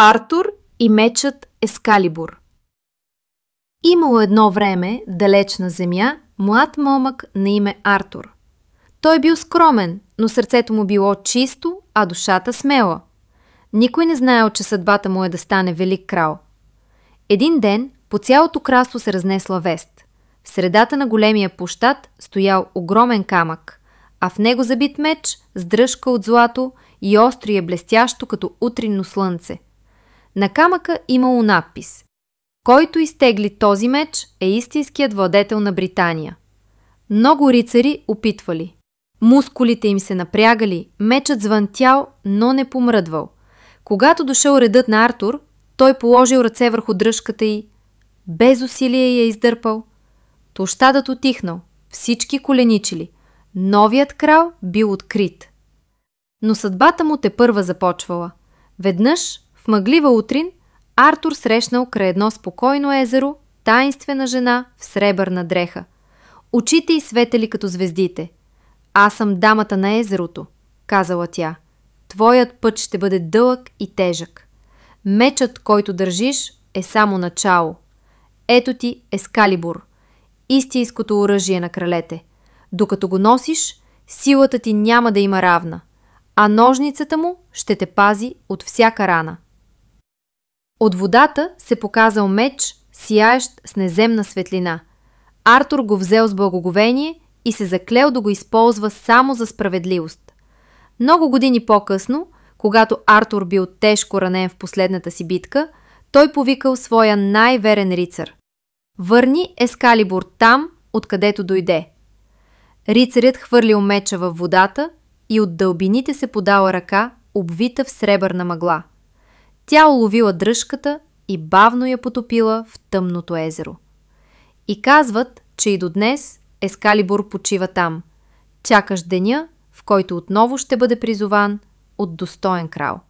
Артур и мечът Ескалибур. Имало едно време, далечна земя, млад момък на име Артур. Той бил скромен, но сърцето му било чисто, а душата смела. Никой не знаел, че съдбата му е да стане велик крал. Един ден по цялото кралство се разнесла вест. В средата на големия площад стоял огромен камък, а в него забит меч с дръжка от злато и острие блестящо като утринно слънце. На камъка имало надпис: който изтегли този меч е истинският владетел на Британия. Много рицари опитвали. Мускулите им се напрягали, мечът звънтял, но не помръдвал. Когато дошъл редът на Артур, той положил ръце върху дръжката й, без усилие я издърпал. Площадът утихнал, всички коленичили. Новият крал бил открит. Но съдбата му тепърва започвала. Веднъж, в мъглива утрин, Артур срещнал край едно спокойно езеро таинствена жена в сребърна дреха. Очите й светели като звездите. Аз съм дамата на езерото, казала тя. Твоят път ще бъде дълъг и тежък. Мечът, който държиш, е само начало. Ето ти Ескалибур, истинското оръжие на кралете. Докато го носиш, силата ти няма да има равна, а ножницата му ще те пази от всяка рана. От водата се показал меч, сияещ с неземна светлина. Артур го взел с благоговение и се заклел да го използва само за справедливост. Много години по-късно, когато Артур бил тежко ранен в последната си битка, той повикал своя най-верен рицар: върни Ескалибур там, откъдето дойде. Рицарят хвърлил меча във водата и от дълбините се подала ръка, обвита в сребърна мъгла. Тя уловила дръжката и бавно я потопила в тъмното езеро. И казват, че и до днес Ескалибур почива там, чакаш деня, в който отново ще бъде призован от достоен крал.